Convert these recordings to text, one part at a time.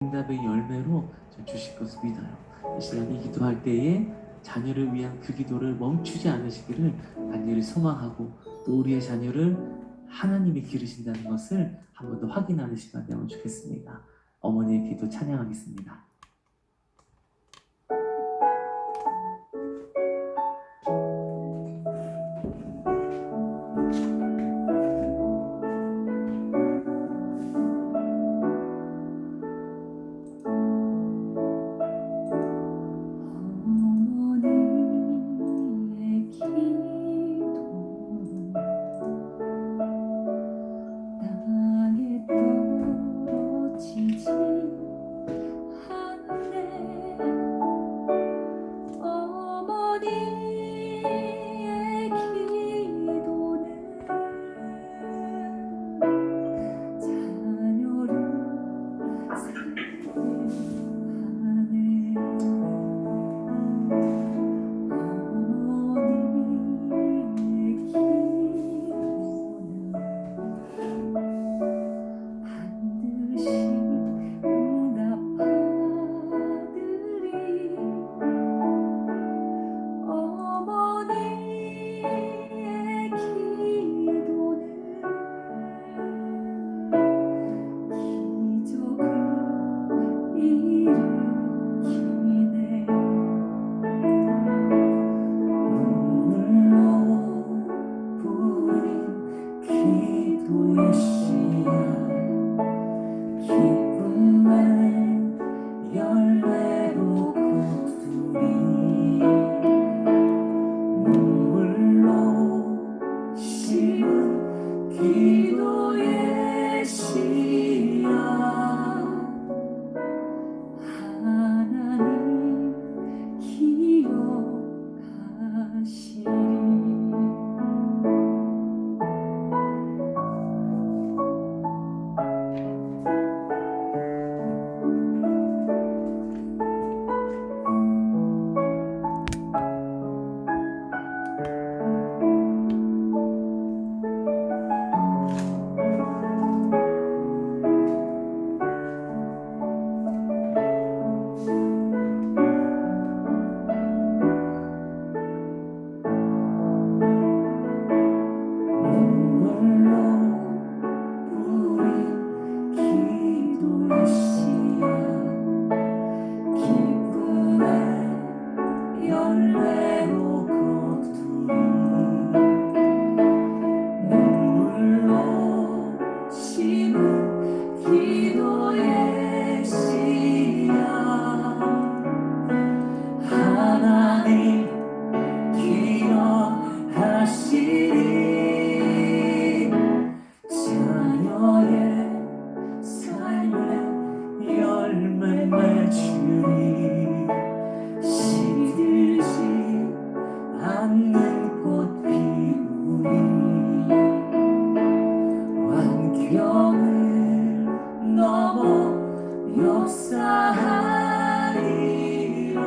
응답의 열매로 주실 것을 믿어요. 이 시간 이 기도할 때에 자녀를 위한 그 기도를 멈추지 않으시기를 간절히 소망하고, 또 우리의 자녀를 하나님이 기르신다는 것을 한 번 더 확인하는 시간 되면 좋겠습니다. 어머니의 기도 찬양하겠습니다. 어머니의 기도는 땅에 떨어지지 않네. 어머니의 기도는 자녀를 살게 하네. 어머니의 기도는 반드시 응답하리니 어머니의 기도는 기적을 일으키네. 눈물로 뿌린 기도의 씨앗, 기쁨의 열매로 거두리. 눈물로 심은 기도의 씨앗, 하나님 기억하시리. 눈물로 뿌린 기도의 씨앗, 기쁨의 열매로 거두리. 눈물로 심은 기도의 씨앗, 하나님 기억하시리. 자녀의 삶에 열매 맺으리. 시들지 않는 꽃 피우리. 완경을 넘어 역사하리라.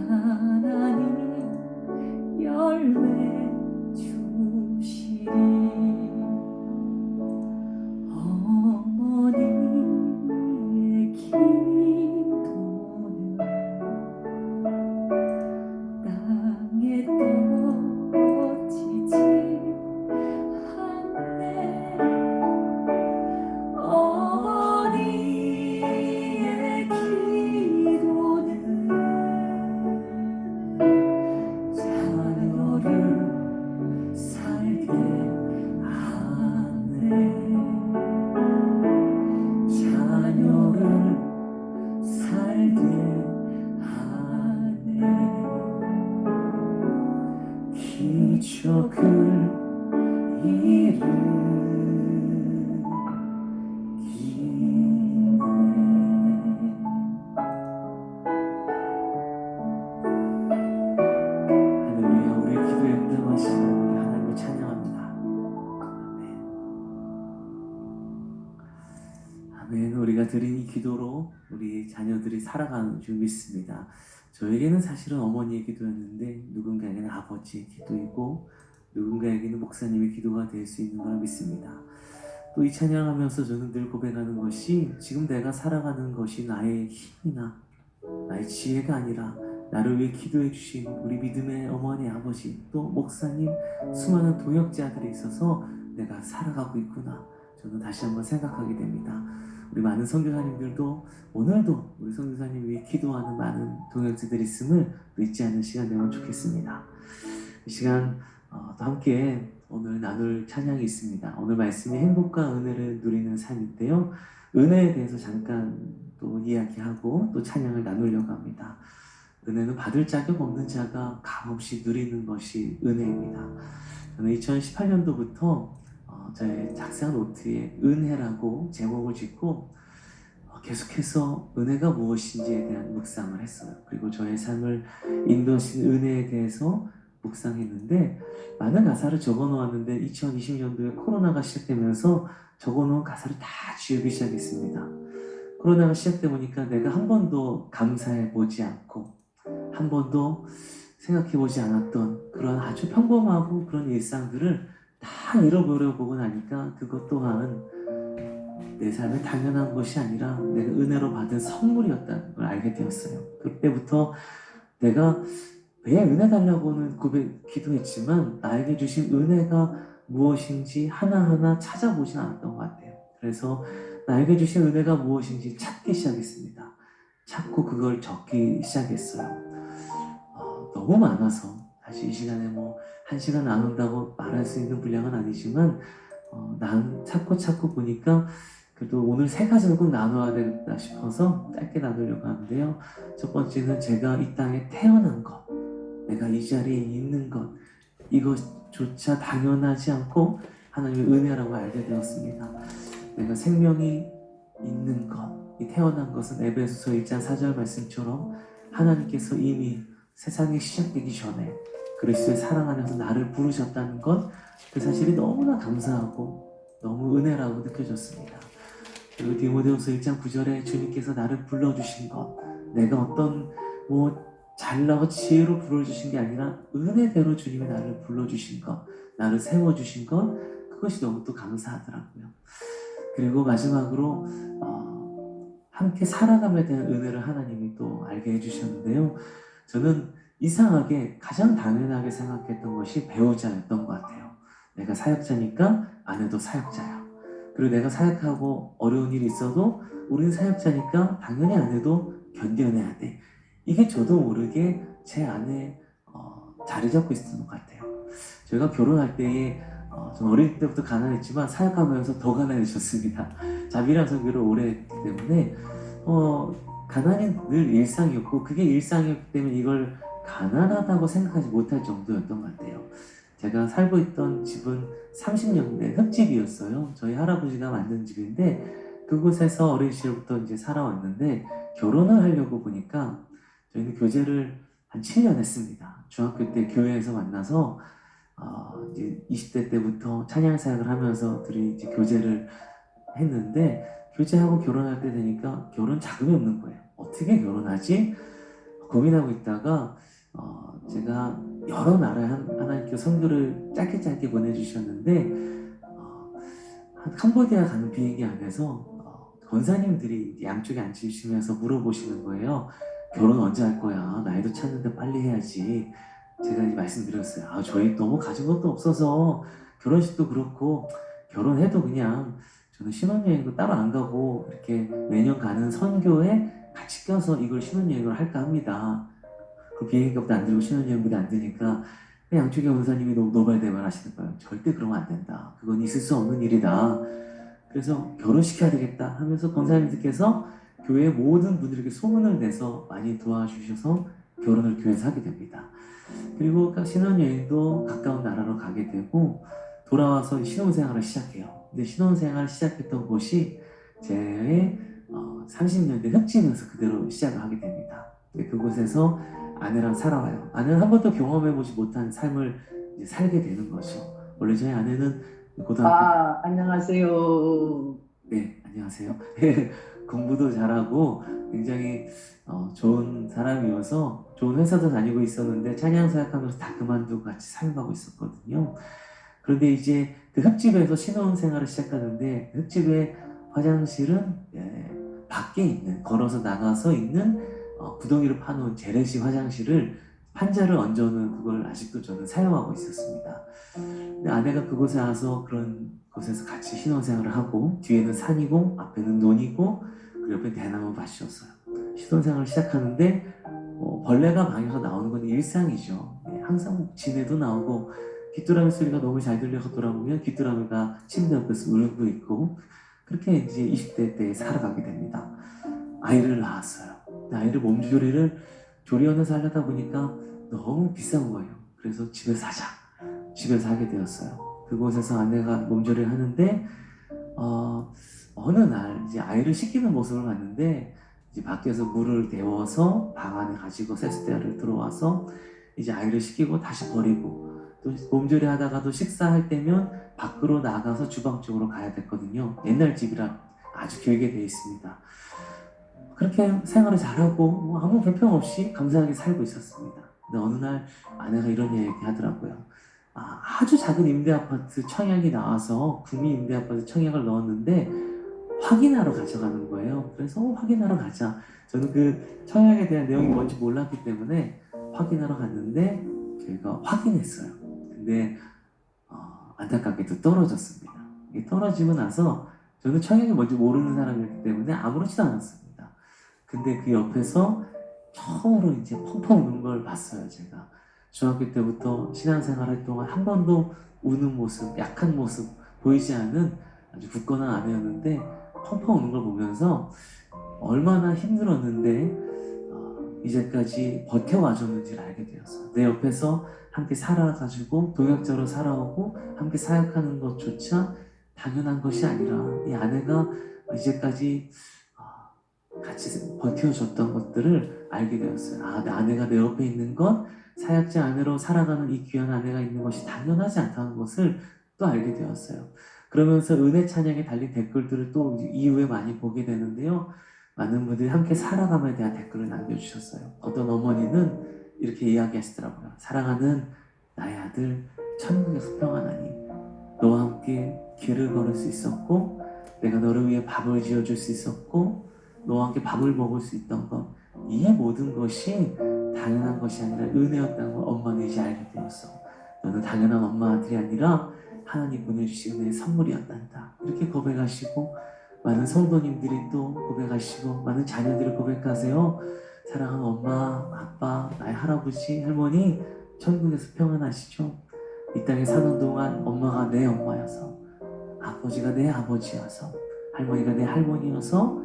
하나님 열매 주시리. 어머니의 기도는 땅에 떨어지지 않네. 어머니의 기도는 자녀를 살게 하네. 자녀를 살게 하네. 기적을 일으키네. 할렐루야. 우리의 기도에 응답하시는 우리 하나님을 찬양합니다. 아멘. 아멘. 우리가 드린 이 기도로 우리 자녀들이 살아가는 줄 믿습니다. 저에게는 사실은 어머니의 기도였는데, 누군가에게는 아버지의 기도이고, 누군가에게는 목사님의 기도가 될 수 있는 걸 믿습니다. 또 이 찬양하면서 저는 늘 고백하는 것이 지금 내가 살아가는 것이 나의 힘이나 나의 지혜가 아니라 나를 위해 기도해 주신 우리 믿음의 어머니 아버지 또 목사님 수많은 동역자들이 있어서 내가 살아가고 있구나 저는 다시 한번 생각하게 됩니다. 우리 많은 선교사님들도 오늘도 우리 선교사님 위해 기도하는 많은 동역자들이 있음을 잊지 않는 시간 되면 좋겠습니다. 이 시간 또 함께 오늘 나눌 찬양이 있습니다. 오늘 말씀이 행복과 은혜를 누리는 삶인데요. 은혜에 대해서 잠깐 또 이야기하고 또 찬양을 나누려고 합니다. 은혜는 받을 자격 없는 자가 값없이 누리는 것이 은혜입니다. 저는 2018년도부터 저의 작사 노트에 은혜라고 제목을 짓고 계속해서 은혜가 무엇인지에 대한 묵상을 했어요. 그리고 저의 삶을 인도하신 은혜에 대해서 묵상했는데 많은 가사를 적어놓았는데 2020년도에 코로나가 시작되면서 적어놓은 가사를 다 지우기 시작했습니다. 코로나가 시작돼 보니까 내가 한 번도 감사해 보지 않고 한 번도 생각해 보지 않았던 그런 아주 평범하고 그런 일상들을 다 잃어버려보고 나니까 그것 또한 내 삶에 당연한 것이 아니라 내가 은혜로 받은 선물이었다는 걸 알게 되었어요. 그때부터 내가 왜 은혜 달라고는 기도했지만 나에게 주신 은혜가 무엇인지 하나하나 찾아보진 않았던 것 같아요. 그래서 나에게 주신 은혜가 무엇인지 찾기 시작했습니다. 찾고 그걸 적기 시작했어요. 너무 많아서 사실 이 시간에 뭐 1시간 나눈다고 말할 수 있는 분량은 아니지만 난 찾고 보니까 그래도 오늘 3가지를 꼭 나눠야 되겠다 싶어서 짧게 나누려고 하는데요. 첫 번째는 제가 이 땅에 태어난 것, 내가 이 자리에 있는 것, 이것조차 당연하지 않고 하나님의 은혜라고 알게 되었습니다. 내가 생명이 있는 것, 이 태어난 것은 에베소서 1장 4절 말씀처럼 하나님께서 이미 세상이 시작되기 전에 그리스도의 사랑 안에서 나를 부르셨다는 것, 그 사실이 너무나 감사하고 너무 은혜라고 느껴졌습니다. 그리고 디모데후서 1장 9절에 주님께서 나를 불러주신 것, 내가 어떤 잘나고 지혜로 불러주신 게 아니라 은혜대로 주님이 나를 불러주신 것, 나를 세워주신 것, 그것이 너무 또 감사하더라고요. 그리고 마지막으로 함께 살아감에 대한 은혜를 하나님이 또 알게 해주셨는데요. 저는 이상하게 가장 당연하게 생각했던 것이 배우자였던 것 같아요. 내가 사역자니까 아내도 사역자야. 그리고 내가 사역하고 어려운 일이 있어도 우리는 사역자니까 당연히 아내도 견뎌내야 돼. 이게 저도 모르게 제 안에 자리 잡고 있었던 것 같아요. 저희가 결혼할 때에 전 어릴 때부터 가난했지만 사역하면서 더 가난해졌습니다. 자비랑 선교를 오래 했기 때문에 가난이 늘 일상이었고 그게 일상이었기 때문에 이걸 가난하다고 생각하지 못할 정도였던 것 같아요. 제가 살고 있던 집은 30년대 흙집이었어요. 저희 할아버지가 만든 집인데 그곳에서 어린 시절부터 이제 살아왔는데 결혼을 하려고 보니까 저희는 교제를 한 7년 했습니다. 중학교 때 교회에서 만나서 이제 20대 때부터 찬양 사역을 하면서 둘이 이제 교제를 했는데 교제하고 결혼할 때 되니까 결혼 자금이 없는 거예요. 어떻게 결혼하지? 고민하고 있다가 제가 여러 나라에 하나님께 선교를 짧게 보내주셨는데 캄보디아 가는 비행기 안에서 권사님들이 양쪽에 앉으시면서 물어보시는 거예요. 결혼 언제 할 거야? 나이도 찼는데 빨리 해야지. 제가 말씀드렸어요. 저희 너무 가진 것도 없어서 결혼식도 그렇고 결혼해도 그냥 저는 신혼여행도 따로 안 가고 이렇게 매년 가는 선교에 같이 껴서 이걸 신혼여행을 할까 합니다. 그 비행기값도 안 들고 신혼여행비도 안 드니까 양쪽에 원사님이 너무 노발대발 하시는 거예요. 절대 그러면 안 된다. 그건 있을 수 없는 일이다. 그래서 결혼시켜야 되겠다 하면서 권사님들께서 교회 모든 분들에게 소문을 내서 많이 도와주셔서 결혼을 교회에서 하게 됩니다. 그리고 신혼여행도 가까운 나라로 가게 되고 돌아와서 신혼생활을 시작해요. 근데 신혼생활을 시작했던 곳이 제 30년대 흑지면서 그대로 시작을 하게 됩니다. 그곳에서 아내랑 살아와요. 아내는 한 번도 경험해보지 못한 삶을 이제 살게 되는 거죠. 원래 저희 아내는 고등학교 안녕하세요. 네, 안녕하세요. 공부도 잘하고 굉장히 좋은 사람이어서 좋은 회사도 다니고 있었는데 찬양 사역하면서 다 그만두고 같이 사역하고 있었거든요. 그런데 이제 그 흙집에서 신혼생활을 시작하는데 그 흙집의 화장실은 밖에 있는, 걸어서 나가서 있는 구덩이로 파놓은 재래식 화장실을 판자를 얹어놓은 그걸 아직도 저는 사용하고 있었습니다. 근데 아내가 그곳에 와서 그런 곳에서 같이 신혼생활을 하고, 뒤에는 산이고 앞에는 논이고 그 옆에 대나무 밭이었어요. 신혼생활을 시작하는데 벌레가 방에서 나오는 건 일상이죠. 항상 지내도 나오고, 귀뚜라미 소리가 너무 잘 들려서 돌아보면 귀뚜라미가 침대 옆에서 울고 있고, 그렇게 이제 20대 때 살아가게 됩니다. 아이를 낳았어요. 근데 아이를 몸조리를 조리원에서 하려다 보니까 너무 비싼 거예요. 그래서 집에서 하자. 집에서 하게 되었어요. 그곳에서 아내가 몸조리를 하는데 어느 날 이제 아이를 씻기는 모습을 봤는데, 이제 밖에서 물을 데워서 방 안에 가지고 세숫대야를 들어와서 이제 아이를 씻기고 다시 버리고, 또 몸조리 하다가도 식사할 때면 밖으로 나가서 주방 쪽으로 가야 됐거든요. 옛날 집이라 아주 길게 돼 있습니다. 그렇게 생활을 잘하고 뭐 아무 불평 없이 감사하게 살고 있었습니다. 근데 어느 날 아내가 이런 얘기 하더라고요. 아주 작은 임대 아파트 청약이 나와서 구미 임대 아파트 청약을 넣었는데 확인하러 가져가는 거예요. 그래서 확인하러 가자. 저는 그 청약에 대한 내용이 뭔지 몰랐기 때문에 확인하러 갔는데 저희가 확인했어요. 근데 안타깝게도 떨어졌습니다. 이게 떨어지고 나서 저는 청약이 뭔지 모르는 사람이었기 때문에 아무렇지도 않았습니다. 근데 그 옆에서 처음으로 이제 펑펑 우는 걸 봤어요, 제가. 중학교 때부터 신앙생활 할 동안 한 번도 우는 모습, 약한 모습 보이지 않은 아주 굳건한 아내였는데, 펑펑 우는 걸 보면서 얼마나 힘들었는데 이제까지 버텨와줬는지를 알게 되었어요. 내 옆에서 함께 살아가지고 동역자로 살아오고 함께 사역하는 것조차 당연한 것이 아니라, 이 아내가 이제까지 같이 버텨줬던 것들을 알게 되었어요. 내 아내가 내 옆에 있는 것, 사역자 아내로 살아가는 이 귀한 아내가 있는 것이 당연하지 않다는 것을 또 알게 되었어요. 그러면서 은혜 찬양에 달린 댓글들을 또 이후에 많이 보게 되는데요. 많은 분들이 함께 살아감에 대한 댓글을 남겨주셨어요. 어떤 어머니는 이렇게 이야기하시더라고요. 사랑하는 나의 아들, 천국에서 평안하니 너와 함께 길을 걸을 수 있었고, 내가 너를 위해 밥을 지어줄 수 있었고, 너와 함께 밥을 먹을 수 있던 것, 이 모든 것이 당연한 것이 아니라 은혜였다는 걸 엄마는 이제 알게 되었어. 너는 당연한 엄마 아들이 아니라 하나님 보내주신 은혜의 선물이었단다. 이렇게 고백하시고, 많은 성도님들이 또 고백하시고, 많은 자녀들이 고백하세요. 사랑하는 엄마, 아빠, 나의 할아버지, 할머니, 천국에서 평안하시죠? 이 땅에 사는 동안 엄마가 내 엄마여서, 아버지가 내 아버지여서, 할머니가 내 할머니여서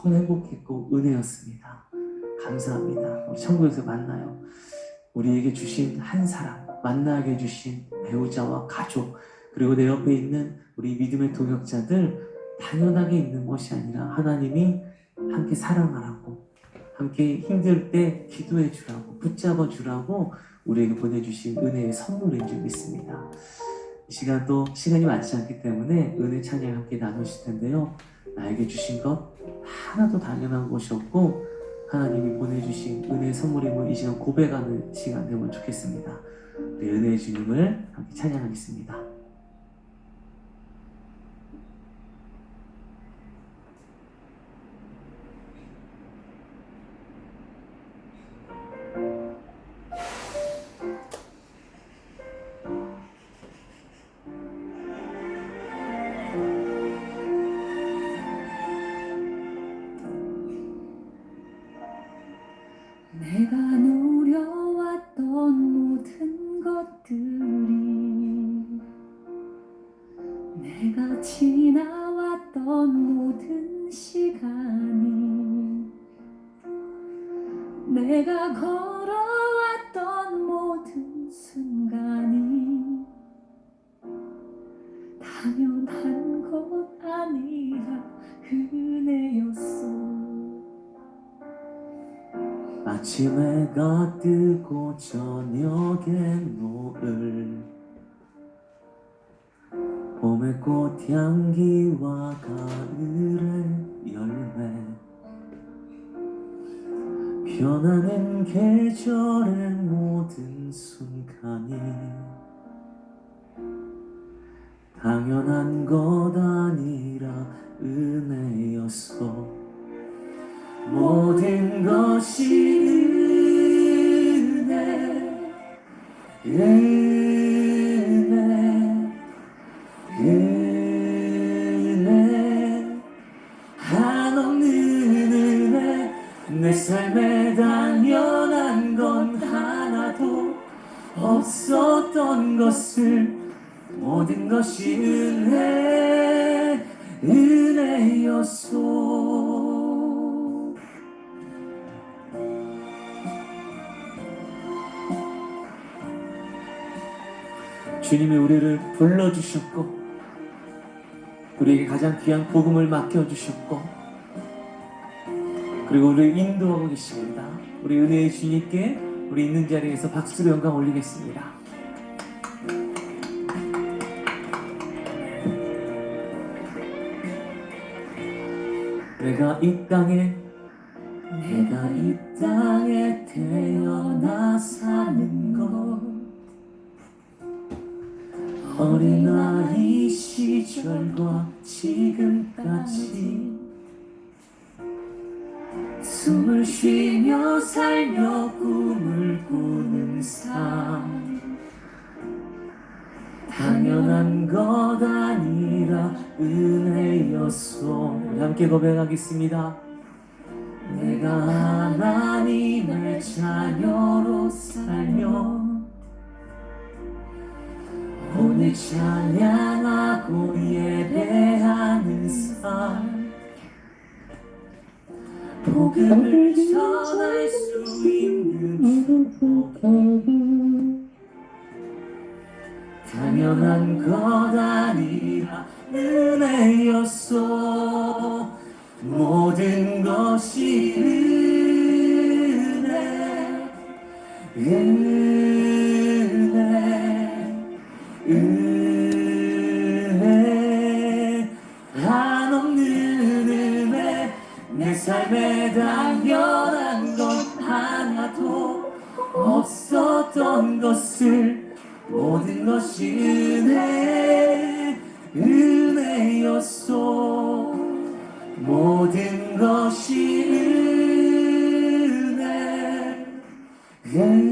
너무 행복했고 은혜였습니다. 감사합니다. 우리 천국에서 만나요. 우리에게 주신 한 사람, 만나게 해주신 배우자와 가족, 그리고 내 옆에 있는 우리 믿음의 동역자들, 당연하게 있는 것이 아니라 하나님이 함께 사랑하라고, 함께 힘들 때 기도해 주라고, 붙잡아 주라고 우리에게 보내주신 은혜의 선물인 줄 믿습니다. 이 시간도 시간이 많지 않기 때문에 은혜 찬양 함께 나누실 텐데요. 나에게 주신 것 하나도 당연한 것이 없고 하나님이 보내주신 은혜의 선물임을 이 시간 고백하는 시간 되면 좋겠습니다. 우리 은혜의 주님을 함께 찬양하겠습니다. 내가 누려왔던 모든 것들이, 내가 지나왔던 모든 시간이, 내가 걸어왔던 모든 순간이 당연한 것 아니라 은혜였어. 아침해가 뜨고 저녁에 노을, 봄의 꽃향기와 가을의 열매, 변하는 계절의 모든 순간이 당연한 것 아니라 은혜였어. 모든 것이 은혜, 은혜, 한없는 은혜. 내 삶에 당연한 건 하나도 없었던 것을 모든 것이 은혜였소. 주님이 우리를 불러주셨고 우리에게 가장 귀한 복음을 맡겨주셨고 그리고 우리를 인도하고 계십니다. 우리 은혜의 주님께 우리 있는 자리에서 박수로 영광 올리겠습니다. 내가 이 땅에 태어나 사는 것 어린아이 시절과 지금까지 숨을 쉬며 살며 꿈을 꾸는 삶 당연한 것 아니라 은혜였소. 우리 함께 고백하겠습니다. 내가 하나님의 자녀로 살며 오늘 찬양하고 예배하는 삶 복음을 전할 수 있는 축복이 당연한 것 아니라 은혜였소. 모든 것이 은혜, 한없는 은혜. 내 삶에 당연한 것 하나도 없었던 것을 모든 것이 은혜였소. 모든 것이 은혜,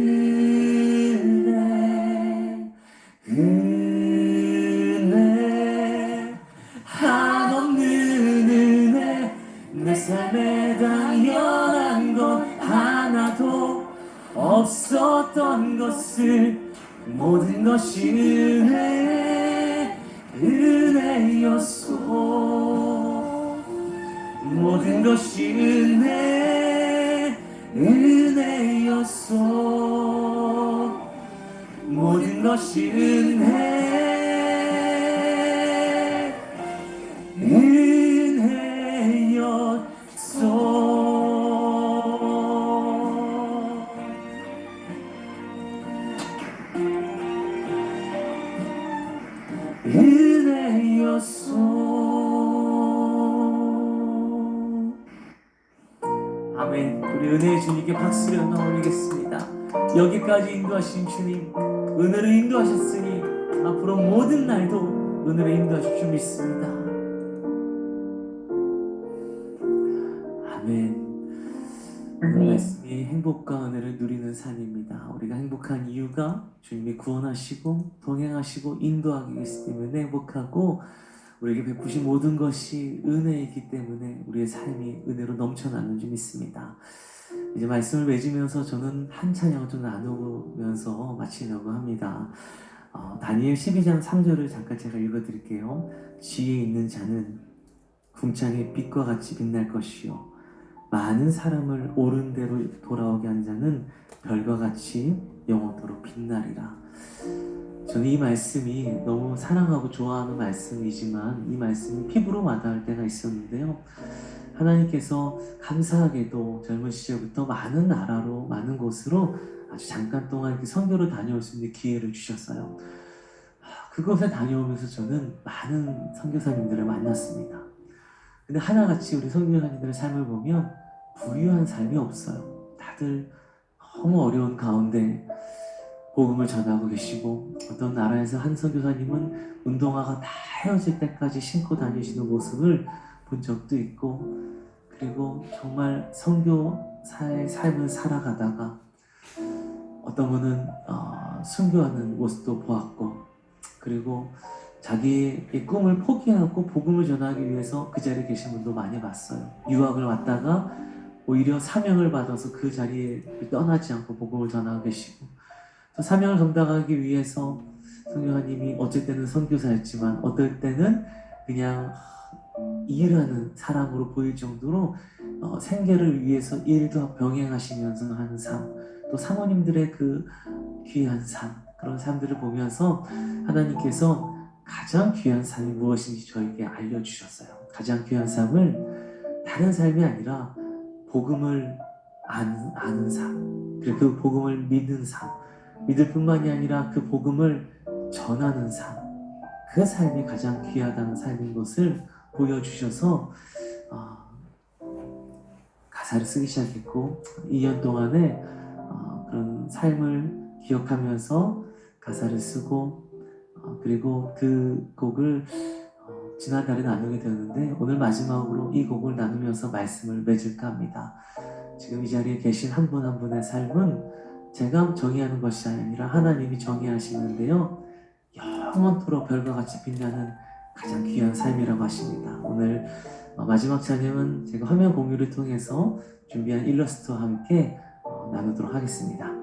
한없는 은혜. 내 삶에 당연한 것 하나도 없었던 것을 모든 것이 은혜였소. 모든 것이 은혜였소. 모든 것이 은혜였소. 아멘. 우리 은혜의 주님께 박수를 영광 올리겠습니다. 여기까지 인도하신 주님, 은혜로 인도하셨으니 앞으로 모든 날도 은혜로 인도하실 줄 믿습니다. 아멘. 오늘 말씀이 행복과 은혜를 누리는 삶입니다. 우리가 행복한 이유가 주님이 구원하시고 동행하시고 인도하기 계시기 때문에 행복하고 우리에게 베푸신 모든 것이 은혜이기 때문에 우리의 삶이 은혜로 넘쳐나는 줄 믿습니다. 이제 말씀을 맺으면서 저는 한 찬양을 좀 나누면서 마치려고 합니다. 다니엘 12장 3절을 잠깐 제가 읽어드릴게요. 지혜 있는 자는 궁창의 빛과 같이 빛날 것이요 많은 사람을 옳은 대로 돌아오게 한 자는 별과 같이 영원토록 빛나리라. 저는 이 말씀이 너무 사랑하고 좋아하는 말씀이지만 이 말씀이 피부로 와닿을 때가 있었는데요. 하나님께서 감사하게도 젊은 시절부터 많은 나라로 많은 곳으로 아주 잠깐 동안 이렇게 선교를 다녀올 수 있는 기회를 주셨어요. 그곳에 다녀오면서 저는 많은 선교사님들을 만났습니다. 근데 하나같이 우리 선교사님들의 삶을 보면 부유한 삶이 없어요. 다들 너무 어려운 가운데 복음을 전하고 계시고, 어떤 나라에서 한 선교사님은 운동화가 다 헤어질 때까지 신고 다니시는 모습을 본 적도 있고, 그리고 정말 선교사의 삶을 살아가다가 어떤 분은 순교하는 모습도 보았고, 그리고 자기의 꿈을 포기하고 복음을 전하기 위해서 그 자리에 계신 분도 많이 봤어요. 유학을 왔다가 오히려 사명을 받아서 그 자리에 떠나지 않고 복음을 전하고 계시고, 또 사명을 감당하기 위해서 선교사님이 어쩔 때는 선교사였지만 어떨 때는 그냥 일하는 사람으로 보일 정도로 생계를 위해서 일도 병행하시면서 하는 삶, 또 사모님들의 그 귀한 삶, 그런 삶들을 보면서 하나님께서 가장 귀한 삶이 무엇인지 저에게 알려주셨어요. 가장 귀한 삶을 다른 삶이 아니라 복음을 아는 삶, 그리고 그 복음을 믿는 삶, 믿을 뿐만이 아니라 그 복음을 전하는 삶, 그 삶이 가장 귀하다는 삶인 것을 보여주셔서 가사를 쓰기 시작했고, 2년 동안에 그런 삶을 기억하면서 가사를 쓰고, 그리고 그 곡을 지난달에 나누게 되었는데, 오늘 마지막으로 이 곡을 나누면서 말씀을 맺을까 합니다. 지금 이 자리에 계신 한 분 한 분의 삶은 제가 정의하는 것이 아니라 하나님이 정의하시는데요, 영원토록 별과 같이 빛나는 가장 귀한 삶이라고 하십니다. 오늘 마지막 찬양은 제가 화면 공유를 통해서 준비한 일러스트와 함께 나누도록 하겠습니다.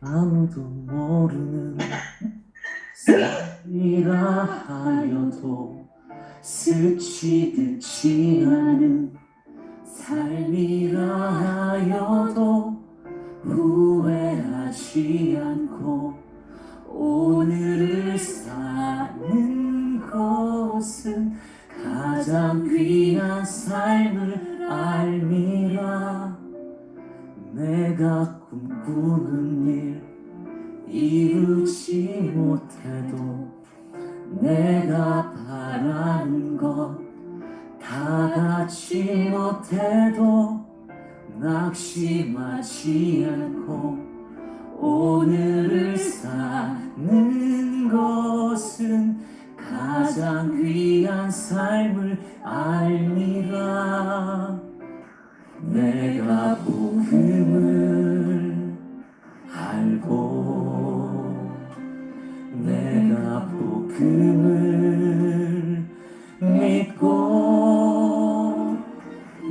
아무도 모르는 삶이라 하여도 스치듯이 하는 삶이라 하여도 후회하지 않고 오늘을 사는 것은 가장 귀한 삶을 알미라. 내가 꿈꾸는 일 이루지 못해도 내가 바라는 것 다 갖지 못해도 낙심하지 않고 오늘을 사는 것은 가장 귀한 삶을 알미라. 내가 복음을 알고 내가 복음을 믿고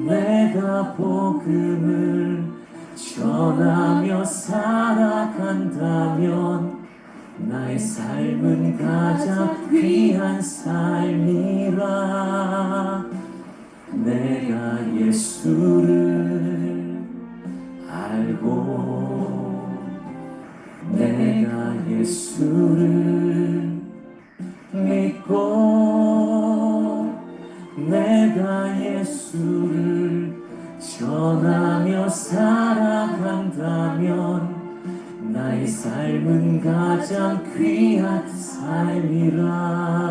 내가 복음을 전하며 살아간다면 나의 삶은 가장 귀한 삶이라. 내가 예수를 알고 내가 예수를 믿고 내가 예수를 전하며 살아간다면 나의 삶은 가장 귀한 삶이라.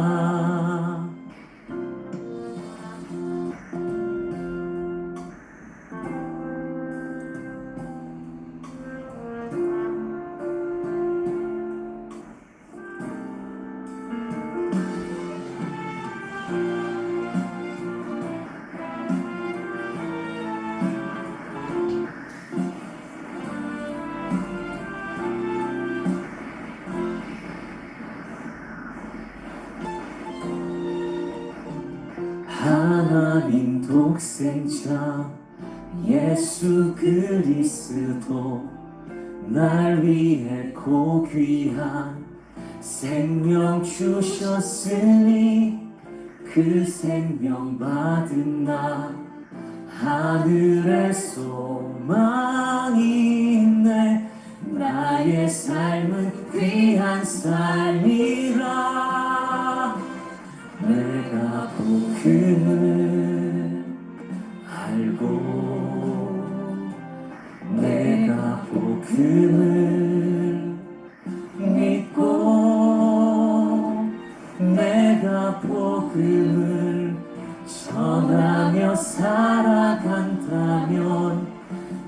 하나님 독생자 예수 그리스도 날 위해 고귀한 생명 주셨으니 그 생명 받은 나 하늘의 소망이 있네. 나의 삶은 귀한 삶이라. 내가 복음을 알고 복음을 전하며 살아간다면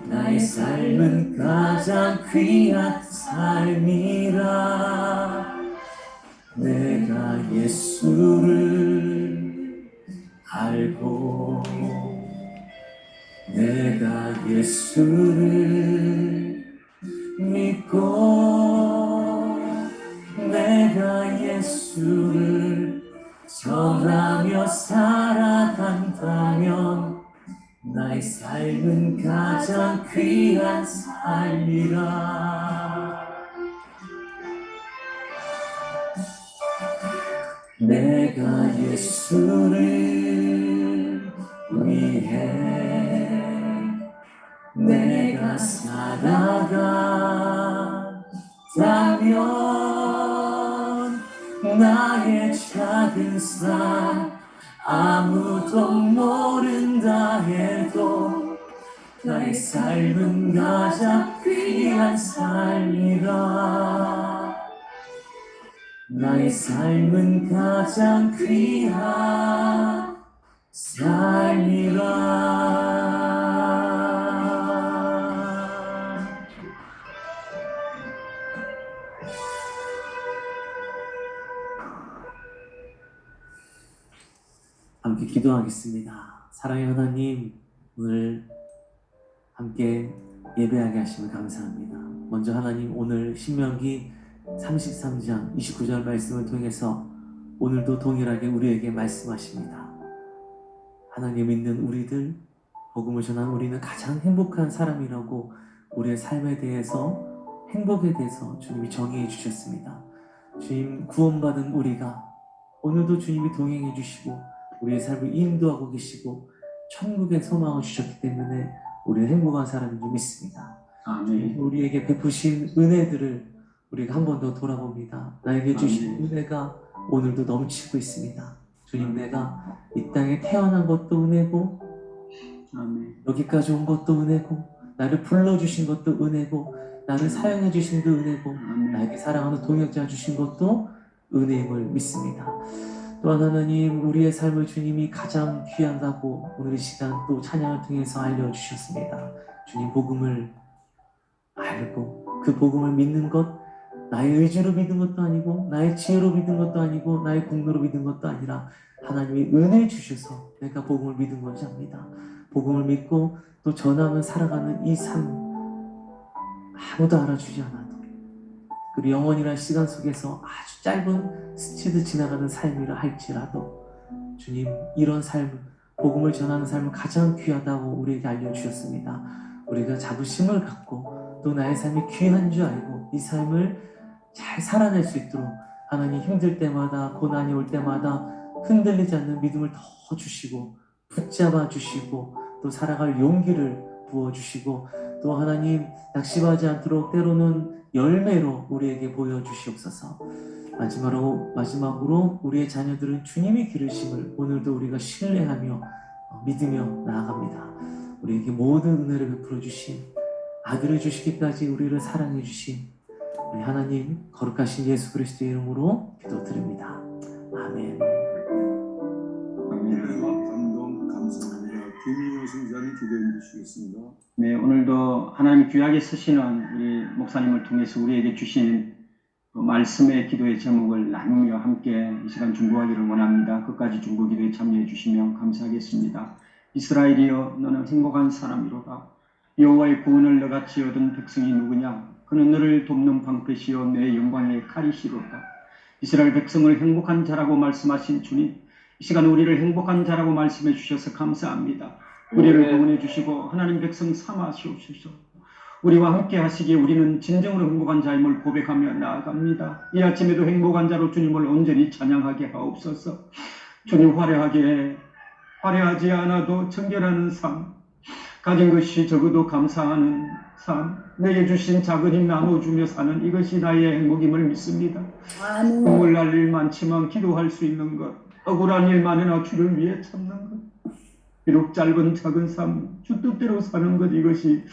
나의 삶은 가장 귀한 삶이라. 내가 예수를 알고 내가 예수를 믿고 내가 예수를 전하며 살아간다면 나의 삶은 가장 귀한 삶이라. 내가 예수를 위해 내가 살아간다면 나의 작은 삶 아무도 모른다 해도 나의 삶은 가장 귀한 삶이라. 나의 삶은 가장 귀한 삶이라. 함께 기도하겠습니다. 사랑의 하나님, 오늘 함께 예배하게 하시면 감사합니다. 먼저 하나님, 오늘 신명기 33장 29절 말씀을 통해서 오늘도 동일하게 우리에게 말씀하십니다. 하나님 믿는 우리들, 복음을 전한 우리는 가장 행복한 사람이라고 우리의 삶에 대해서, 행복에 대해서 주님이 정의해 주셨습니다. 주님, 구원받은 우리가 오늘도 주님이 동행해 주시고 우리의 삶을 인도하고 계시고 천국의 소망을 주셨기 때문에 우리는 행복한 사람인 줄 믿습니다. 아멘. 우리에게 베푸신 은혜들을 우리가 한 번 더 돌아봅니다. 나에게 주신 은혜가 오늘도 넘치고 있습니다. 주님, 내가 이 땅에 태어난 것도 은혜고 아멘. 여기까지 온 것도 은혜고 나를 불러주신 것도 은혜고 나를 사용해 주신 것도 은혜고 아멘. 나에게 사랑하는 동역자 주신 것도 은혜임을 믿습니다. 또한 하나님, 우리의 삶을 주님이 가장 귀한다고 오늘 이 시간 또 찬양을 통해서 알려주셨습니다. 주님, 복음을 알고 그 복음을 믿는 것, 나의 의지로 믿은 것도 아니고 나의 지혜로 믿은 것도 아니고 나의 공로로 믿은 것도 아니라 하나님이 은혜 주셔서 내가 복음을 믿은 것이 압니다. 복음을 믿고 또 전하며 살아가는 이 삶, 아무도 알아주지 않아도 그리고 영원이라는 시간 속에서 아주 짧은 스치듯 지나가는 삶이라 할지라도 주님, 이런 삶, 복음을 전하는 삶은 가장 귀하다고 우리에게 알려주셨습니다. 우리가 자부심을 갖고 또 나의 삶이 귀한 줄 알고 이 삶을 잘 살아낼 수 있도록 하나님, 힘들 때마다, 고난이 올 때마다 흔들리지 않는 믿음을 더 주시고 붙잡아 주시고 또 살아갈 용기를 부어주시고 또 하나님, 낙심하지 않도록 때로는 열매로 우리에게 보여주시옵소서. 마지막으로 우리의 자녀들은 주님이 기르심을 오늘도 우리가 신뢰하며 믿으며 나아갑니다. 우리에게 모든 은혜를 베풀어 주신, 아들을 주시기까지 우리를 사랑해 주신 우리 하나님, 거룩하신 예수 그리스도의 이름으로 기도드립니다. 아멘. 은혜와 감동 감사합니다. 김인호 선생님 기도해 주시겠습니다. 네, 오늘도 하나님 귀하게 쓰시는 우리 목사님을 통해서 우리에게 주신 그 말씀의 기도의 제목을 나누며 함께 이 시간 중보하기를 원합니다. 끝까지 중보 기도에 참여해 주시면 감사하겠습니다. 이스라엘이여, 너는 행복한 사람이로다. 여호와의 구원을 너같이 얻은 백성이 누구냐? 그는 너를 돕는 방패시여 내 영광의 칼이시로다. 이스라엘 백성을 행복한 자라고 말씀하신 주님, 이 시간 우리를 행복한 자라고 말씀해 주셔서 감사합니다. 우리를 구원해 주시고 하나님 백성 삼아주옵소서. 우리와 함께 하시기에 우리는 진정으로 행복한 자임을 고백하며 나아갑니다. 이 아침에도 행복한 자로 주님을 온전히 찬양하게 하옵소서. 주님, 화려하지 않아도 정결하는 삶, 가진 것이 적어도 감사하는 삶, 내게 주신 작은 힘 나눠주며 사는 이것이 나의 행복임을 믿습니다. 눈물 날 일 많지만 기도할 수 있는 것, 억울한 일 많으나 주를 위해 참는 것, 비록 짧은 작은 삶, 주 뜻대로 사는 것, 이것이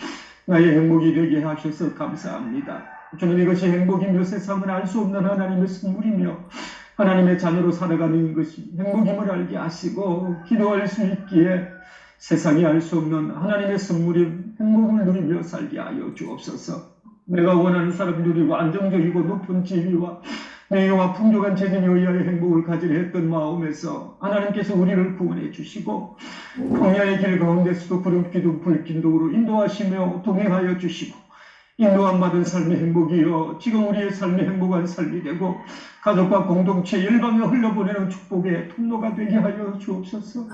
나의 행복이 되게 하셔서 감사합니다. 주님, 이것이 행복이며 세상은 알 수 없는 하나님의 선물이며 하나님의 자녀로 살아가는 것이 행복임을 알게 하시고 기도할 수 있기에 세상이 알 수 없는 하나님의 선물인 행복을 누리며 살게 하여 주옵소서. 내가 원하는 사람 누리고 안정적이고 높은 지위와 명예와 풍족한 재정에 의하여 행복을 가지려 했던 마음에서 하나님께서 우리를 구원해 주시고 광야의 길 가운데서도 구름기둥 불기둥으로 인도하시며 동행하여 주시고 인도함 받은 삶의 행복이요 지금 우리의 삶의 행복한 삶이 되고 가족과 공동체 열방에 흘려보내는 축복의 통로가 되게 하여 주옵소서.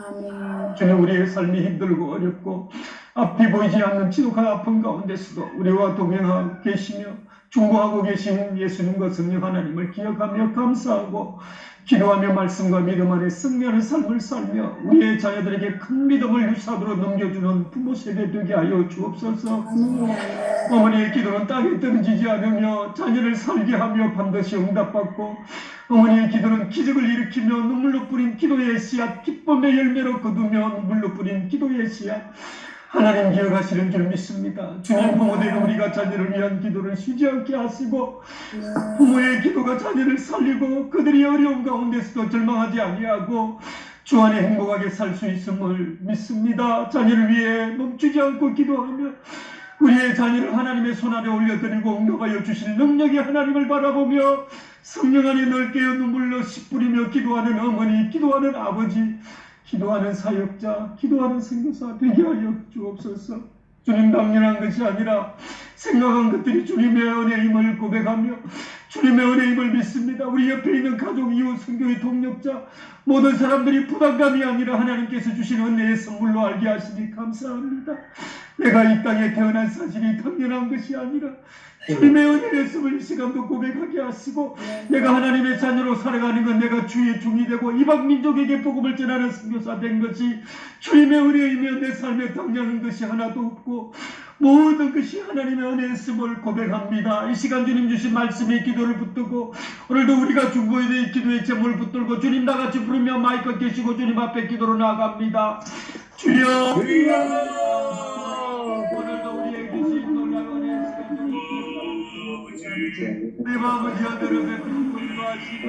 주님, 우리의 삶이 힘들고 어렵고 앞이 보이지 않는 지독한 아픔 가운데서도 우리와 동행하고 계시며 중보하고 계신 예수님과 성령 하나님을 기억하며 감사하고 기도하며 말씀과 믿음 안에 승리하는 삶을 살며 우리의 자녀들에게 큰 믿음을 유산으로 넘겨주는 부모 세대 되게 하여 주옵소서. 어머니의 기도는 땅에 떨어지지 않으며 자녀를 살게 하며 반드시 응답받고 어머니의 기도는 기적을 일으키며 눈물로 뿌린 기도의 씨앗 기쁨의 열매로 거두며 눈물로 뿌린 기도의 씨앗 하나님 기억하시는 줄 믿습니다. 주님, 부모된 우리가 자녀를 위한 기도를 쉬지 않게 하시고 부모의 기도가 자녀를 살리고 그들이 어려움 가운데서도 절망하지 아니하고 주 안에 행복하게 살 수 있음을 믿습니다. 자녀를 위해 멈추지 않고 기도하며 우리의 자녀를 하나님의 손 아래 올려드리고 응답하여 주실 능력의 하나님을 바라보며 성령 안에 넓게 눈물로 씨 뿌리며 기도하는 어머니, 기도하는 아버지, 기도하는 사역자, 기도하는 선교사 되게 하여 주옵소서. 주님, 당연한 것이 아니라 생각한 것들이 주님의 은혜임을 고백하며 주님의 은혜임을 믿습니다. 우리 옆에 있는 가족, 이웃, 선교의 동력자 모든 사람들이 부담감이 아니라 하나님께서 주신 은혜의 선물로 알게 하시니 감사합니다. 내가 이 땅에 태어난 사실이 당연한 것이 아니라 주님의 은혜의 씀을 이 시간도 고백하게 하시고 내가 하나님의 자녀로 살아가는 건 내가 주의 종이 되고 이방 민족에게 복음을 전하는 선교사 된 것이 주님의 은혜이며 내 삶에 당연한 것이 하나도 없고 모든 것이 하나님의 은혜의 씀을 고백합니다. 이 시간 주님 주신 말씀의 기도를 붙들고 오늘도 우리가 중보에 대해 기도의 제목을 붙들고 주님 나같이 부르며 마이크 켜시고 주님 앞에 기도로 나아갑니다. 주여 오늘도 우리에게 주신 놀라운 은혜의 시간 내 마음을 여드름에 품고 임하시고